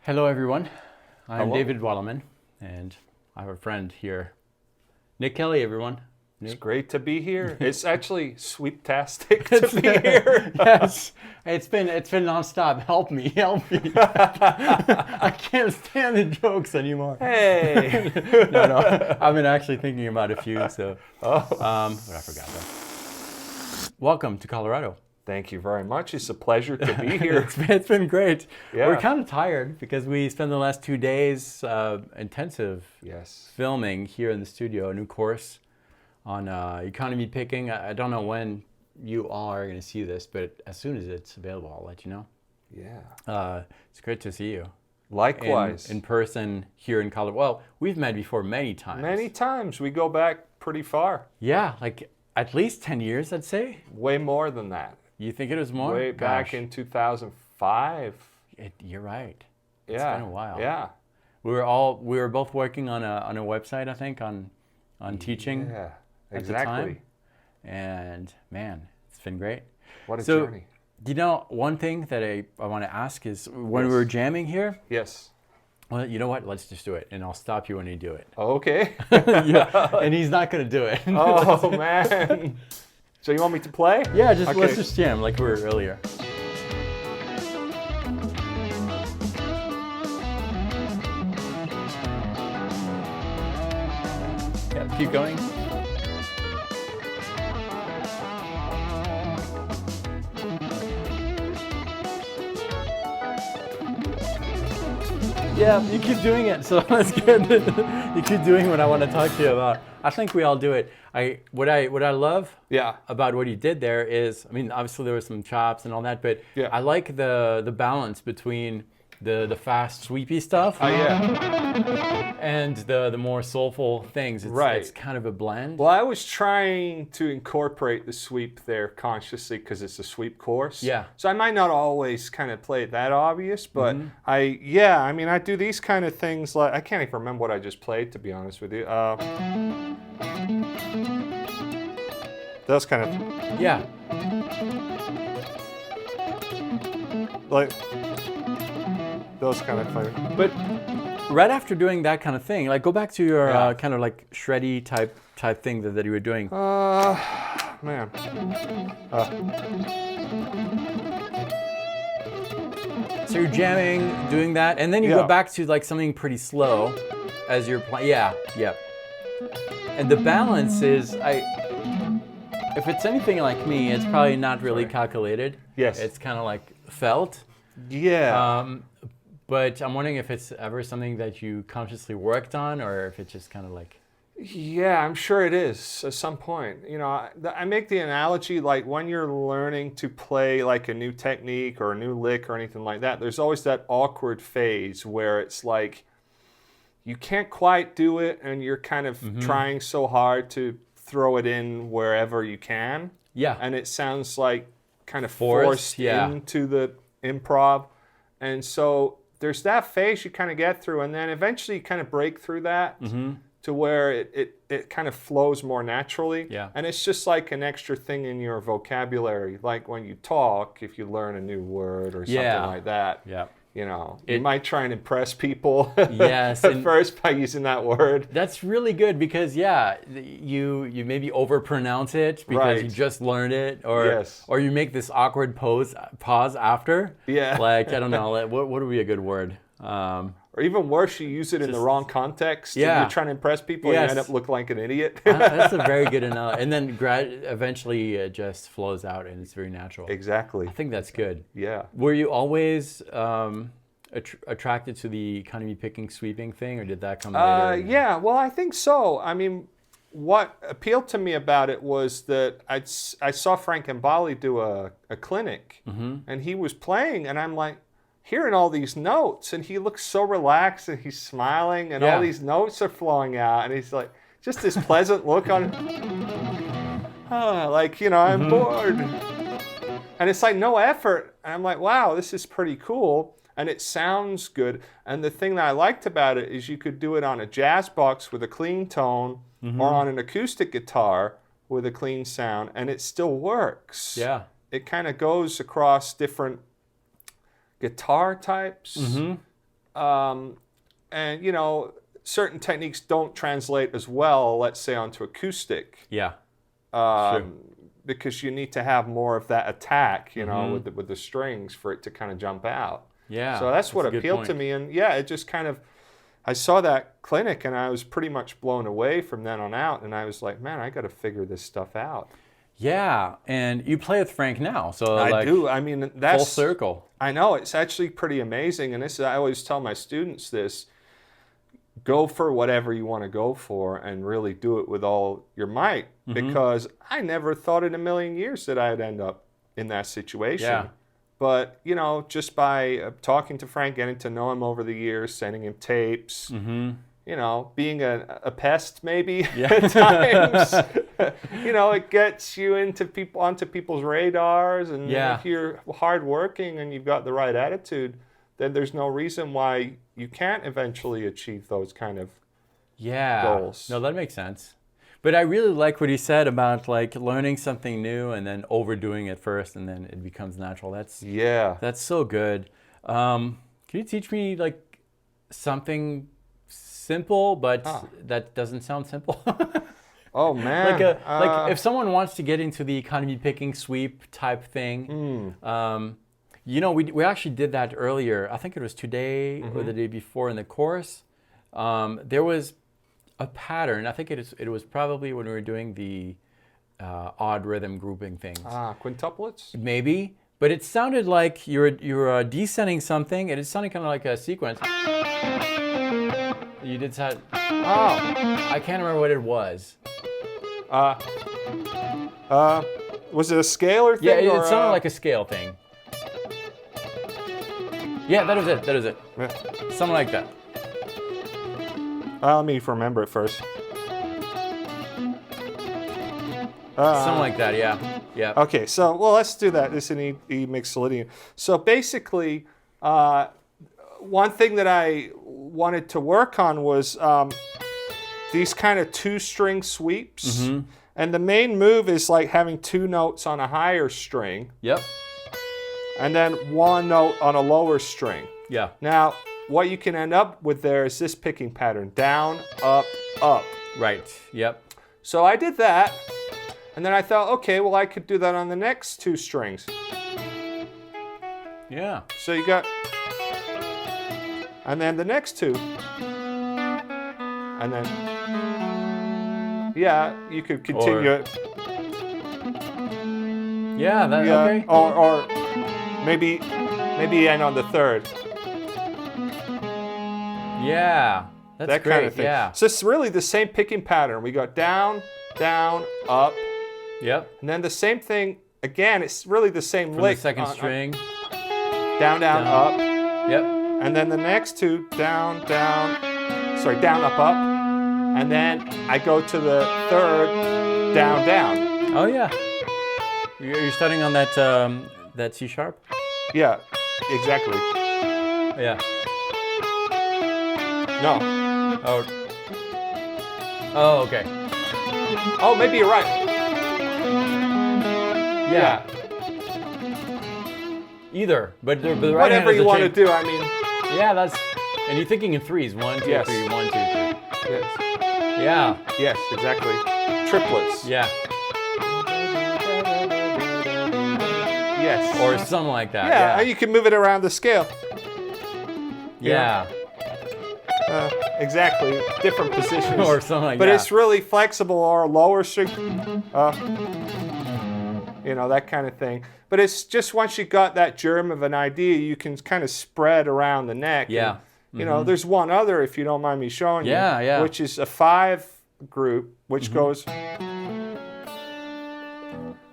Hello, everyone. I'm Hello. David Wallerman, and I have a friend here, Nick Kellie. Everyone, It's Nick. great to be here. It's actually sweeptastic to be here. Yes, it's been nonstop. Help me, help me. I can't stand the jokes anymore. Hey. No, I've been actually thinking about a few. So, but I forgot that. Welcome to Colorado. Thank you very much. It's a pleasure to be here. It's been great. Yeah. We're kind of tired because we spent the last 2 days intensive Yes. filming here in the studio, a new course on economy picking. I don't know when you all are going to see this, but as soon as it's available, I'll let you know. Yeah. It's great to see you. Likewise. In person here in Colorado. Well, we've met before many times. Many times. We go back pretty far. Yeah, like at least 10 years, I'd say. Way more than that. You think it was more? Way back Gosh. in 2005. You're right. Yeah. It's been a while. Yeah. We were both working on a website, I think, on teaching Yeah. at the Exactly. time. And man, it's been great. What a So, journey. you know, one thing that I want to ask is when we Yes. were jamming here, Yes. well, you know what? Let's just do it, and I'll stop you when you do it. Okay. Yeah, and he's not going to do it. Oh, man. So you want me to play? Yeah, let's Okay. just jam like we were earlier. Yeah, keep going. Yeah, you keep doing it, so that's good. You keep doing what I want to talk to you about. I think we all do it. What I love Yeah. about what you did there is, I mean, obviously there was some chops and all that, but Yeah. I like the balance between the fast sweepy stuff Oh, yeah. and the more soulful things. It's, Right. It's kind of a blend. Well, I was trying to incorporate the sweep there consciously because it's a sweep course. Yeah. So I might not always kind of play it that obvious, but I do these kind of things like, I can't even remember what I just played, to be honest with you. Those kind of, Yeah. like, those kind of things. But right after doing that kind of thing, like go back to your Yeah. kind of like shreddy type thing that you were doing. Man. So you're jamming, doing that, and then you go Yeah. back to like something pretty slow as you're playing. Yeah, yeah. And the balance is, if it's anything like me, it's probably not really calculated. Yes. It's kind of like felt. Yeah. But I'm wondering if it's ever something that you consciously worked on, or if it's just kind of like. Yeah, I'm sure it is at some point. You know, I make the analogy like when you're learning to play like a new technique or a new lick or anything like that, there's always that awkward phase where it's like you can't quite do it and you're kind of trying so hard to throw it in wherever you can. Yeah. And it sounds like kind of Forced, forced yeah. into the improv. And so there's that phase you kind of get through, and then eventually you kind of break through that to where it kind of flows more naturally. Yeah. And it's just like an extra thing in your vocabulary. Like when you talk, if you learn a new word or something Yeah. like that, Yeah. you know, you might try and impress people Yes, at and- first by using that word. That's really good because you maybe overpronounce it because you Right. just learned it, or Yes. or you make this awkward pause after. Yeah. Like I don't know, like, what would be a good word? Or even worse, you use it in the wrong context. Yeah. And you're trying to impress people and Yes. you end up looking like an idiot. That's a very good analogy. And then eventually it just flows out and it's very natural. Exactly. I think that's good. Yeah. Were you always attracted to the economy picking sweeping thing, or did that come later? Yeah, well, I think so. I mean, what appealed to me about it was that I saw Frank Mbali do a clinic, and he was playing, and I'm like, hearing all these notes, and he looks so relaxed, and he's smiling, and Yeah. all these notes are flowing out, and he's like, just this pleasant look on, like, you know, I'm bored. And it's like no effort. And I'm like, wow, this is pretty cool. And it sounds good. And the thing that I liked about it is you could do it on a jazz box with a clean tone or on an acoustic guitar with a clean sound, and it still works. Yeah. It kind of goes across different guitar types. And, you know, certain techniques don't translate as well, let's say, onto acoustic. Yeah. Because you need to have more of that attack, you know, with the strings for it to kind of jump out. Yeah. So that's what a good appealed point. to me. And yeah, it just kind of, I saw that clinic and I was pretty much blown away from then on out. And I was like, man, I got to figure this stuff out. Yeah, and you play with Frank now, so I do. I mean, that's full circle. I know, it's actually pretty amazing. And this, I always tell my students this: go for whatever you want to go for, and really do it with all your might. Because I never thought in a million years that I'd end up in that situation. Yeah. But you know, just by talking to Frank, getting to know him over the years, sending him tapes. You know, being a pest maybe at times, you know, it gets you onto people's radars. And if you're hardworking and you've got the right attitude, then there's no reason why you can't eventually achieve those kind of goals. No, that makes sense. But I really like what he said about like learning something new and then overdoing it first, and then it becomes natural. That's so good. Can you teach me like something simple, but that doesn't sound simple? Oh man! Like if someone wants to get into the economy picking sweep type thing, you know, we actually did that earlier. I think it was today or the day before in the course. There was a pattern. I think it was probably when we were doing the odd rhythm grouping things. Quintuplets? Maybe, but it sounded like you're descending something, and it sounded kind of like a sequence. You did that. I can't remember what it was. Was it a scalar thing? Yeah, it sounded like a scale thing. Yeah, that was it. Yeah. Something like that. Let me remember it first. Something like that, yeah. Okay, so, well, let's do that. This is an E Mixolydian. So basically, one thing that I wanted to work on was these kind of two-string sweeps. And the main move is like having two notes on a higher string. Yep. And then one note on a lower string. Yeah. Now, what you can end up with there is this picking pattern: down, up, up. Right. Yep. So I did that, and then I thought, okay, well, I could do that on the next two strings. Yeah. So you got, and then the next two, and then, yeah, you could continue it. Yeah, okay. Or maybe end on the third. Yeah, that's that great. Kind of thing. Yeah. So it's really the same picking pattern. We got down, down, up. Yep. And then the same thing again. It's really the same From lick. the second string. Down, down, up. Yep. And then the next two, down, down. Sorry, down, up, up. And then I go to the third, down, down. Oh yeah. You're studying on that C sharp? Yeah, exactly. Yeah. No. Oh, okay. Oh, maybe you're right. Yeah. Either, but the right whatever hand you want to change. do. I mean. Yeah, and you're thinking in threes. 1, 2, 3, 1, 2, 3. Yes. Yeah. Yes, exactly. Triplets. Yeah. Yes. Or something like that. Yeah, and you can move it around the scale. Yeah. Exactly. Different positions. Or something like that. But it's really flexible, or lower string. You know, that kind of thing. But it's just once you got that germ of an idea, you can kind of spread around the neck. Yeah. And, you know, there's one other, if you don't mind me showing you. Yeah. Which is a 5 group, which goes.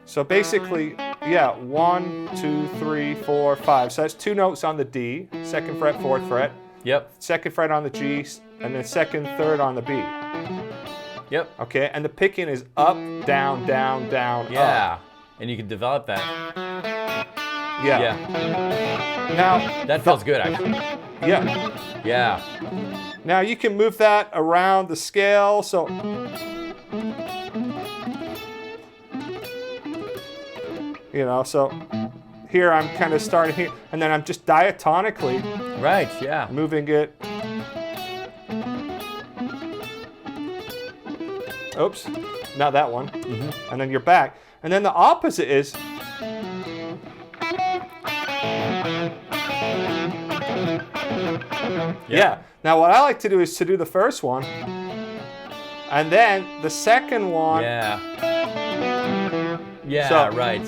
So basically, yeah, 1, 2, 3, 4, 5. So that's 2 notes on the D, 2nd fret, 4th fret. Yep. 2nd fret on the G, and then 2nd, 3rd on the B. Yep. Okay, and the picking is up, down, down, down, Yeah. up. And you can develop that. Yeah. Yeah. Now That feels good, actually. Yeah. Yeah. Now you can move that around the scale. So you know, so here I'm kind of starting here, and then I'm just diatonically Right, yeah. Moving it. Oops, not that one. And then you're back. And then the opposite is. Yeah. Now what I like to do is to do the first one, and then the second one. Yeah. Yeah, So- right.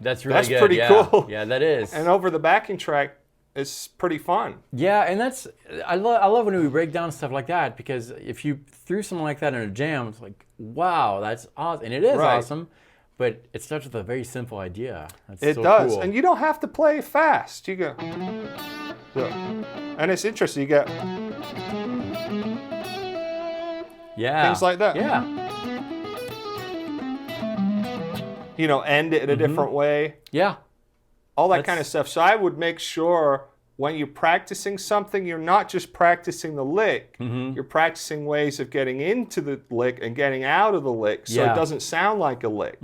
That's really That's good. pretty yeah. cool. Yeah, that is. And over the backing track, it's pretty fun. Yeah, and that's I love when we break down stuff like that, because if you threw something like that in a jam, it's like, wow, that's awesome, and it is Right. awesome. But it starts with a very simple idea. That's It so does, cool. and you don't have to play fast. You go, and it's interesting. You get yeah, things like that. Yeah, you know, end it in a different way. yeah, All that That's- kind of stuff. So I would make sure when you're practicing something, you're not just practicing the lick. You're practicing ways of getting into the lick and getting out of the lick, so Yeah. it doesn't sound like a lick.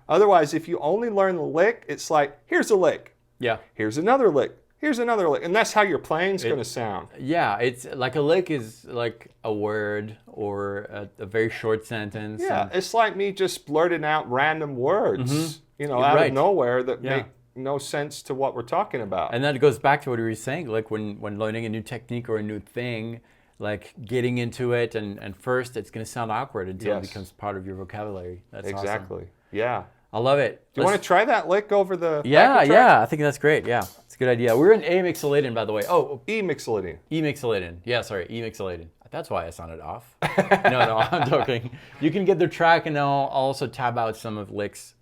Otherwise, if you only learn the lick, it's like, here's a lick, yeah. here's another lick, here's another lick, and that's how your playing's going to sound. Yeah, it's like a lick is like a word or a very short sentence. Yeah, and- it's like me just blurting out random words, you know, You're out right. of nowhere that Yeah. make no sense to what we're talking about. And that goes back to what we were saying, like when learning a new technique or a new thing, like getting into it, and first it's going to sound awkward until it Yes. becomes part of your vocabulary. That's awesome. Exactly. Yeah. I love it. Do you want to try that lick over the Yeah, backing track? yeah, I think that's great. Yeah, it's a good idea. We're in A mixolydian, by the way. Oh, E mixolydian. E mixolydian. Yeah, sorry, E mixolydian. That's why I sounded off. No, I'm joking. You can get the track, and I'll also tab out some of the licks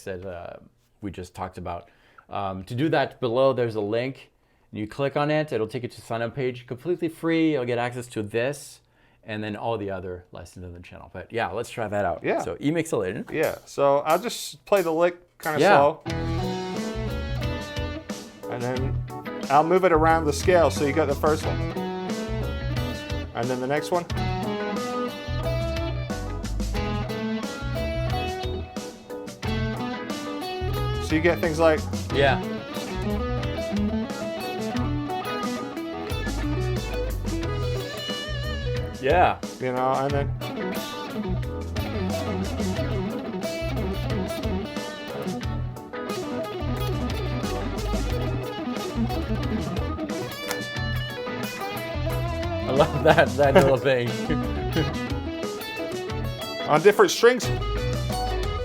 that we just talked about. To do that, below there's a link. You click on it, it'll take you to the sign up page, completely free. You'll get access to this and then all the other lessons on the channel. But yeah, let's try that out. Yeah. So E mixolydian. Yeah. So I'll just play the lick kind of Yeah. slow. And then I'll move it around the scale so you got the first one. And then the next one. So you get things like, Yeah. Yeah. you know, and then I love that little thing. on different strings.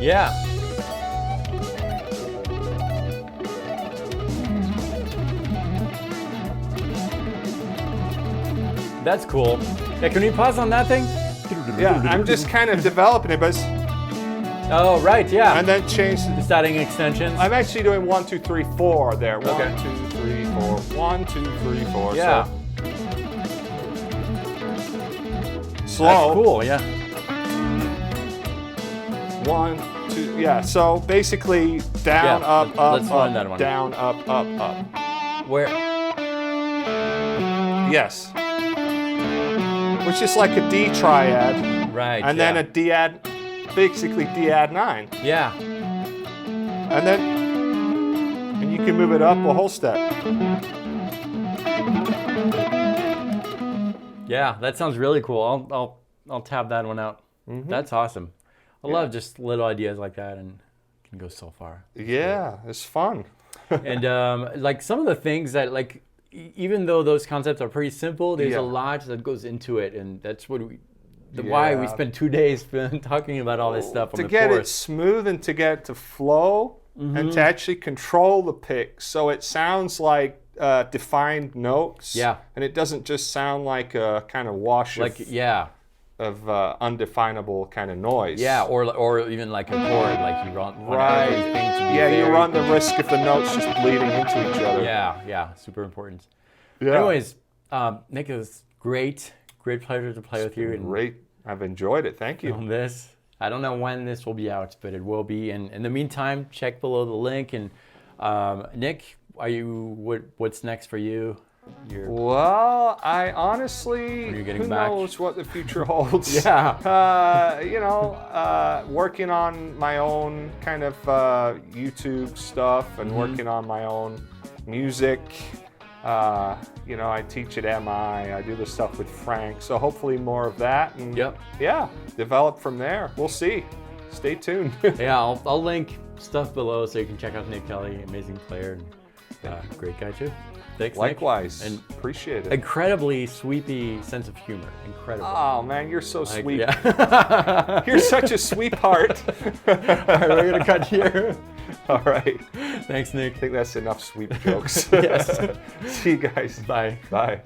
Yeah. That's cool. Yeah, can we pause on that thing? Yeah, I'm just kind of developing it, but Oh, right, yeah. and then change. Just adding extensions. I'm actually doing 1, 2, 3, 4 there. Okay. 1, 2, 3, 4. 1, 2, 3, 4. Yeah. So slow. That's cool, yeah. 1, 2. Yeah. So basically, down, Yeah, up, up, let's learn that up, one. down, up, up. Where? Yes. Which is like a D triad, Right. and yeah. then a D add, basically D add 9, Yeah. and then you can move it up a whole step. Yeah, that sounds really cool. I'll tab that one out. That's awesome. I love just little ideas like that, and can go so far. Yeah, it's fun. And like some of the things that like, even though those concepts are pretty simple, there's Yeah. a lot that goes into it, and that's what why we Yeah. spent 2 days talking about all this stuff on To the get it course. smooth and to get it to flow and to actually control the pick so it sounds like defined notes. Yeah. And it doesn't just sound like a kind of wash Like yeah, of undefinable kind of noise. yeah, or even like a chord, like you want Right. everything to be Yeah, you very- run the risk of the notes just bleeding into each other. Yeah, super important. Yeah. Anyways, Nick, it was great pleasure to play with you. And Great. I've enjoyed it. Thank you. on this. I don't know when this will be out, but it will be. And in the meantime, check below the link. And Nick, what's next for you? You're, Well, I honestly, When you're getting who back. knows what the future holds? yeah. You know, working on my own kind of YouTube stuff and working on my own music. You know, I teach at MI. I do the stuff with Frank. So hopefully more of that. And yeah, develop from there. We'll see. Stay tuned. Yeah, I'll link stuff below so you can check out Nick Kellie, amazing player, and great guy too. Thanks, Likewise. Nick. And appreciate it. incredibly sweepy sense of humor. Incredible. Oh man, you're so Like, sweet. Yeah. You're such a sweetheart. All right, we're gonna cut here. All right. Thanks, Nick. I think that's enough sweep jokes. Yes. See you guys. Bye. Bye.